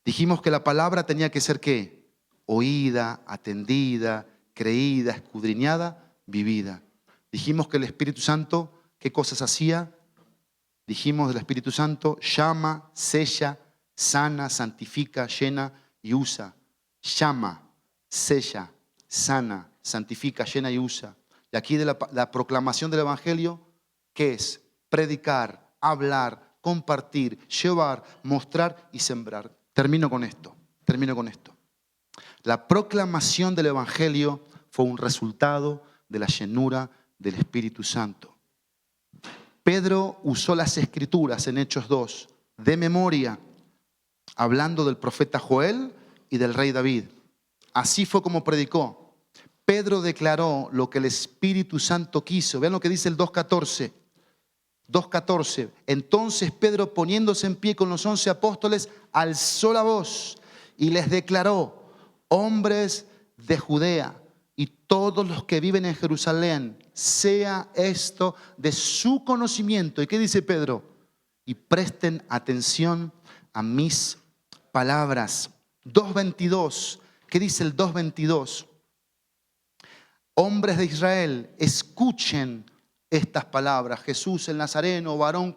Dijimos que la palabra tenía que ser ¿qué? Oída, atendida, creída, escudriñada, vivida. Dijimos que el Espíritu Santo, ¿qué cosas hacía? Dijimos del Espíritu Santo, llama, sella, sana, santifica, llena y usa. Llama, sella, sana, santifica, llena y usa. Y aquí de la proclamación del Evangelio, ¿qué es? Predicar, hablar, compartir, llevar, mostrar y sembrar. Termino con esto. La proclamación del Evangelio fue un resultado de la llenura del Espíritu Santo. Pedro usó las Escrituras en Hechos 2 de memoria, hablando del profeta Joel y del rey David. Así fue como predicó. Pedro declaró lo que el Espíritu Santo quiso. Vean lo que dice el 2:14. 2:14. Entonces Pedro, poniéndose en pie con los 11 apóstoles, alzó la voz y les declaró: hombres de Judea y todos los que viven en Jerusalén, sea esto de su conocimiento. ¿Y qué dice Pedro? Y presten atención a mis palabras. 2:22. ¿Qué dice el 2:22? Hombres de Israel, escuchen estas palabras. Jesús el Nazareno, varón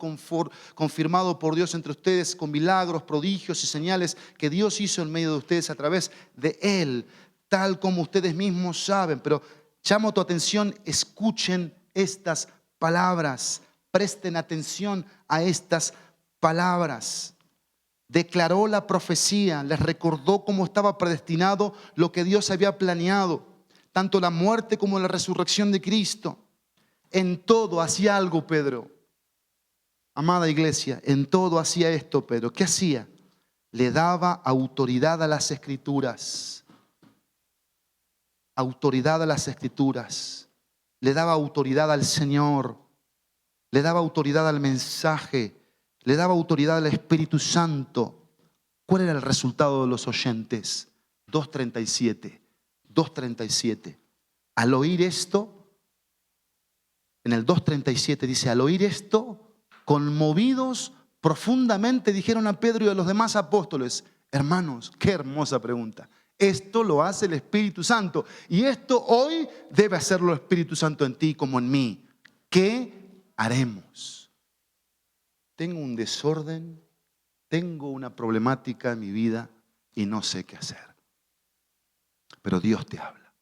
confirmado por Dios entre ustedes con milagros, prodigios y señales que Dios hizo en medio de ustedes a través de Él, tal como ustedes mismos saben. Pero llamo tu atención, escuchen estas palabras, presten atención a estas palabras. Declaró la profecía, les recordó cómo estaba predestinado lo que Dios había planeado, tanto la muerte como la resurrección de Cristo. En todo hacía algo Pedro. Amada iglesia, en todo hacía esto Pedro. ¿Qué hacía? Le daba autoridad a las Escrituras. Autoridad a las Escrituras. Le daba autoridad al Señor. Le daba autoridad al mensaje. Le daba autoridad al Espíritu Santo. ¿Cuál era el resultado de los oyentes? 2:37. 2:37. Al oír esto, en el 2:37 dice: al oír esto, conmovidos profundamente, dijeron a Pedro y a los demás apóstoles: hermanos, qué hermosa pregunta. Esto lo hace el Espíritu Santo. Y esto hoy debe hacerlo el Espíritu Santo en ti como en mí. ¿Qué haremos? Tengo un desorden, tengo una problemática en mi vida y no sé qué hacer. Pero Dios te habla.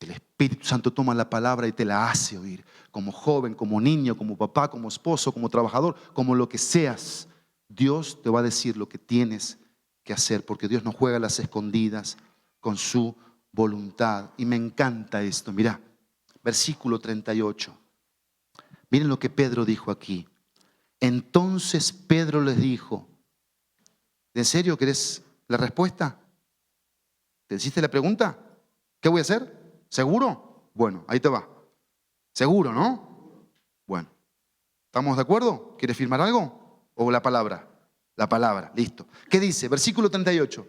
El Espíritu Santo toma la palabra y te la hace oír. Como joven, como niño, como papá, como esposo, como trabajador, como lo que seas. Dios te va a decir lo que tienes que hacer, porque Dios no juega a las escondidas con su voluntad. Y me encanta esto. Mirá, versículo 38. Miren lo que Pedro dijo aquí. Entonces Pedro les dijo: ¿en serio querés la respuesta? ¿Te hiciste la pregunta? ¿Qué voy a hacer? ¿Seguro? Bueno, ahí te va. ¿Seguro, no? Bueno, ¿estamos de acuerdo? ¿Quieres firmar algo? ¿O la palabra? La palabra, listo. ¿Qué dice? Versículo 38.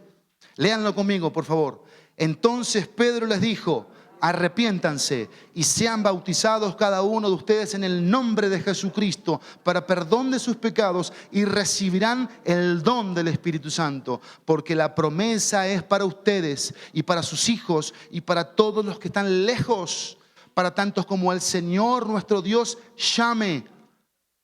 Léanlo conmigo, por favor. Entonces Pedro les dijo: arrepiéntanse y sean bautizados cada uno de ustedes en el nombre de Jesucristo para perdón de sus pecados y recibirán el don del Espíritu Santo, porque la promesa es para ustedes y para sus hijos y para todos los que están lejos, para tantos como el Señor nuestro Dios llame.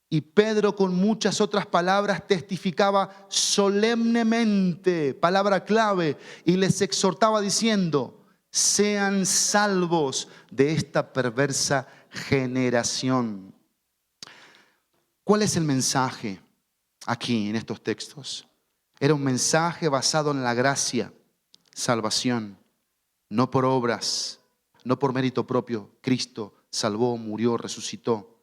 Y Pedro con muchas otras palabras testificaba solemnemente, palabra clave, y les exhortaba diciendo: sean salvos de esta perversa generación. ¿Cuál es el mensaje aquí en estos textos? Era un mensaje basado en la gracia, salvación, no por obras, no por mérito propio. Cristo salvó, murió, resucitó.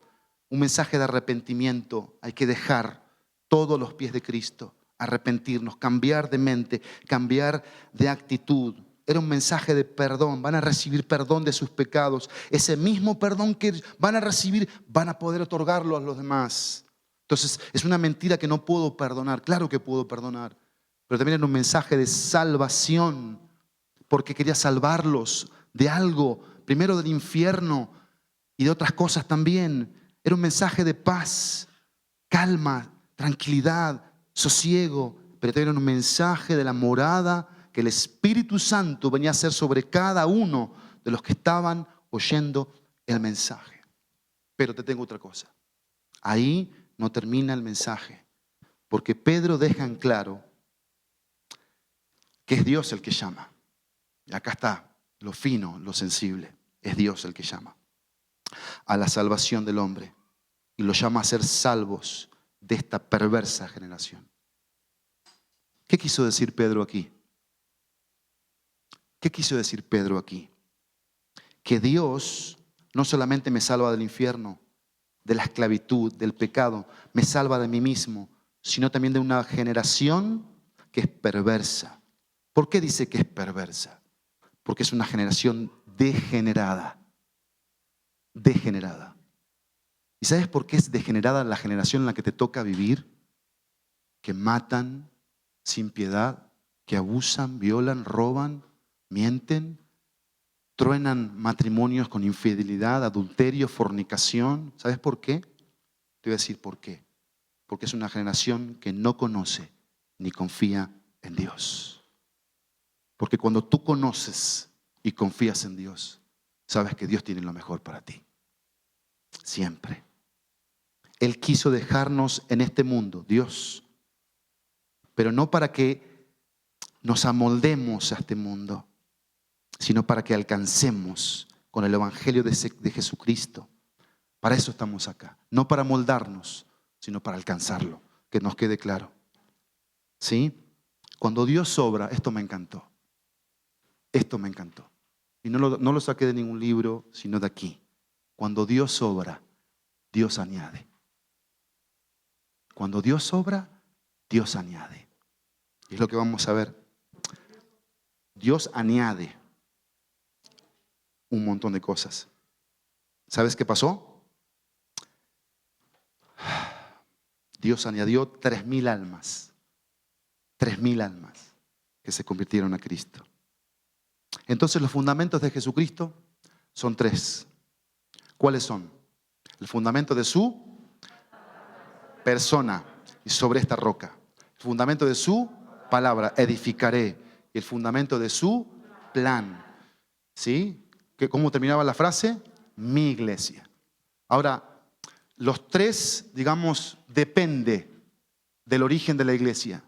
Un mensaje de arrepentimiento. Hay que dejar todos los pies de Cristo, arrepentirnos, cambiar de mente, cambiar de actitud. Era un mensaje de perdón. Van a recibir perdón de sus pecados. Ese mismo perdón que van a recibir, van a poder otorgarlo a los demás. Entonces, es una mentira que no puedo perdonar. Claro que puedo perdonar. Pero también era un mensaje de salvación, porque quería salvarlos de algo, primero del infierno y de otras cosas también. Era un mensaje de paz, calma, tranquilidad, sosiego, pero también era un mensaje de la morada que el Espíritu Santo venía a hacer sobre cada uno de los que estaban oyendo el mensaje. Pero te tengo otra cosa. Ahí no termina el mensaje, porque Pedro deja en claro que es Dios el que llama. Y acá está lo fino, lo sensible. Es Dios el que llama a la salvación del hombre y lo llama a ser salvos de esta perversa generación. ¿Qué quiso decir Pedro aquí? ¿Qué quiso decir Pedro aquí? Que Dios no solamente me salva del infierno, de la esclavitud, del pecado, me salva de mí mismo, sino también de una generación que es perversa. ¿Por qué dice que es perversa? Porque es una generación degenerada. Degenerada. ¿Y sabes por qué es degenerada la generación en la que te toca vivir? Que matan sin piedad, que abusan, violan, roban, mienten, truenan matrimonios con infidelidad, adulterio, fornicación. ¿Sabes por qué? Te voy a decir por qué. Porque es una generación que no conoce ni confía en Dios. Porque cuando tú conoces y confías en Dios, sabes que Dios tiene lo mejor para ti. Siempre. Él quiso dejarnos en este mundo, Dios, pero no para que nos amoldemos a este mundo, sino para que alcancemos con el Evangelio de Jesucristo. Para eso estamos acá. No para moldarnos, sino para alcanzarlo. Que nos quede claro. ¿Sí? Cuando Dios obra, esto me encantó. Esto me encantó. Y no lo saqué de ningún libro, sino de aquí. Cuando Dios obra, Dios añade. Cuando Dios obra, Dios añade. Y es lo que vamos a ver. Dios añade un montón de cosas. ¿Sabes qué pasó? Dios añadió 3.000 almas. 3.000 almas que se convirtieron a Cristo. Entonces los fundamentos de Jesucristo son 3. ¿Cuáles son? El fundamento de su persona y sobre esta roca. El fundamento de su palabra, edificaré. Y el fundamento de su plan. ¿Sí? ¿Cómo terminaba la frase? Mi iglesia. Ahora, los 3, digamos, depende del origen de la iglesia.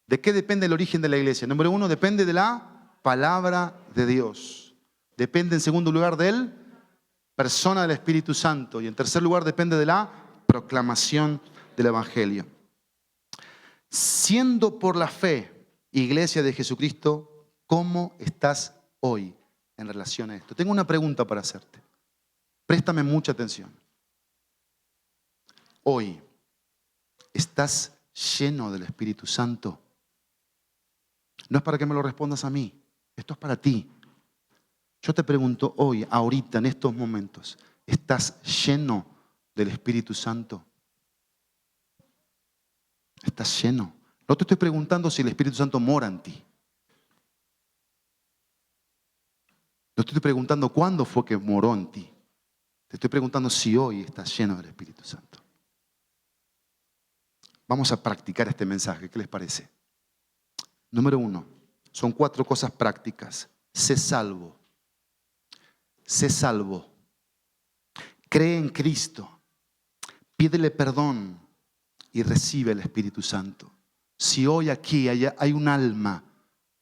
¿De qué depende el origen de la iglesia? Número 1, depende de la palabra de Dios. Depende en segundo lugar de él, persona del Espíritu Santo. Y en tercer lugar depende de la proclamación del Evangelio. Siendo por la fe, iglesia de Jesucristo, ¿cómo estás hoy en relación a esto? Tengo una pregunta para hacerte. Préstame mucha atención. Hoy, ¿estás lleno del Espíritu Santo? No es para que me lo respondas a mí. Esto es para ti. Yo te pregunto hoy, ahorita, en estos momentos, ¿estás lleno del Espíritu Santo? ¿Estás lleno? No te estoy preguntando si el Espíritu Santo mora en ti. No te estoy preguntando cuándo fue que moró en ti. Te estoy preguntando si hoy estás lleno del Espíritu Santo. Vamos a practicar este mensaje. ¿Qué les parece? Número 1, son 4 cosas prácticas. Sé salvo. Sé salvo. Cree en Cristo. Pídele perdón y recibe el Espíritu Santo. Si hoy aquí hay un alma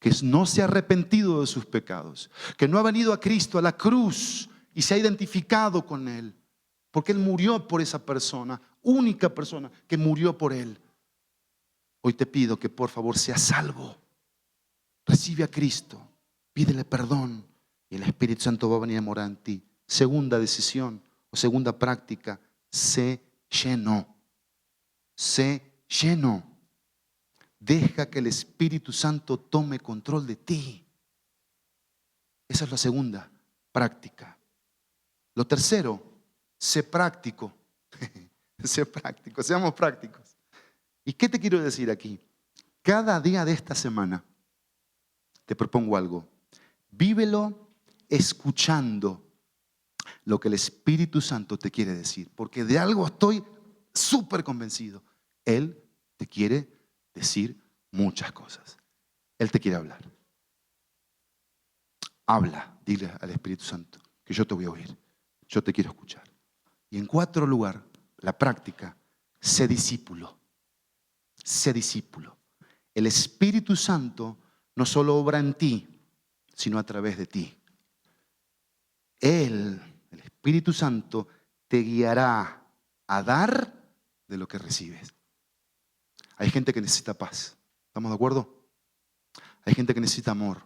que no se ha arrepentido de sus pecados, que no ha venido a Cristo a la cruz y se ha identificado con Él, porque Él murió por esa persona, única persona que murió por Él. Hoy te pido que por favor seas salvo. Recibe a Cristo, pídele perdón y el Espíritu Santo va a venir a morar en ti. Segunda decisión o segunda práctica, sé lleno. Sé lleno. Deja que el Espíritu Santo tome control de ti. Esa es la segunda práctica. Lo tercero, sé práctico. Sé práctico, seamos prácticos. ¿Y qué te quiero decir aquí? Cada día de esta semana te propongo algo. Vívelo escuchando lo que el Espíritu Santo te quiere decir. Porque de algo estoy súper convencido. Él te quiere decir muchas cosas. Él te quiere hablar. Habla, dile al Espíritu Santo que yo te voy a oír. Yo te quiero escuchar. Y en cuarto lugar, la práctica, sé discípulo. Sé discípulo. El Espíritu Santo no solo obra en ti, sino a través de ti. Él, el Espíritu Santo, te guiará a dar de lo que recibes. Hay gente que necesita paz. ¿Estamos de acuerdo? Hay gente que necesita amor.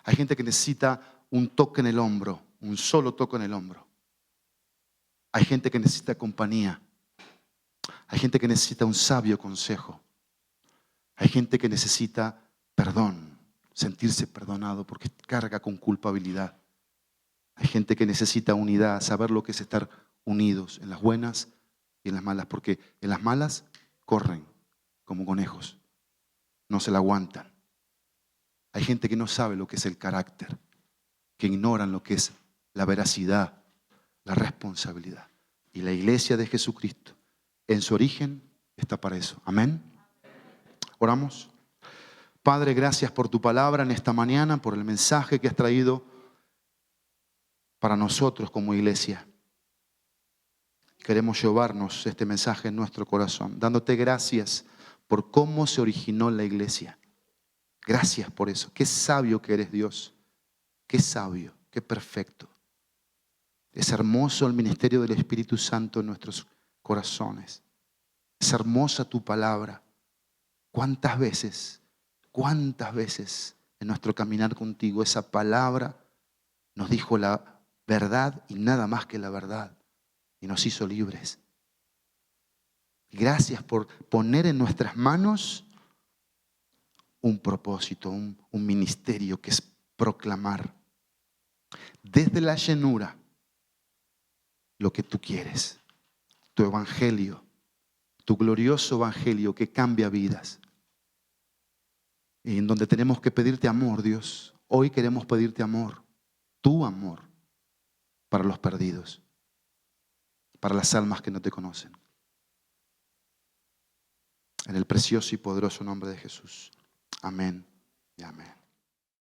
Hay gente que necesita un toque en el hombro, un solo toque en el hombro. Hay gente que necesita compañía. Hay gente que necesita un sabio consejo. Hay gente que necesita perdón, sentirse perdonado porque carga con culpabilidad. Hay gente que necesita unidad, saber lo que es estar unidos en las buenas y en las malas, porque en las malas corren como conejos, no se la aguantan. Hay gente que no sabe lo que es el carácter, que ignoran lo que es la veracidad, la responsabilidad. Y la iglesia de Jesucristo, en su origen, está para eso. Amén. Oramos. Padre, gracias por tu palabra en esta mañana, por el mensaje que has traído para nosotros como iglesia. Queremos llevarnos este mensaje en nuestro corazón, dándote gracias por cómo se originó la iglesia. Gracias por eso. Qué sabio que eres, Dios. Qué sabio, qué perfecto. Es hermoso el ministerio del Espíritu Santo en nuestros corazones. Es hermosa tu palabra. ¿Cuántas veces en nuestro caminar contigo esa palabra nos dijo la verdad y nada más que la verdad y nos hizo libres? Gracias por poner en nuestras manos un propósito, un ministerio que es proclamar desde la llenura lo que tú quieres, tu evangelio, tu glorioso evangelio que cambia vidas. Y en donde tenemos que pedirte amor, Dios. Hoy queremos pedirte amor, tu amor para los perdidos, para las almas que no te conocen. En el precioso y poderoso nombre de Jesús. Amén y amén.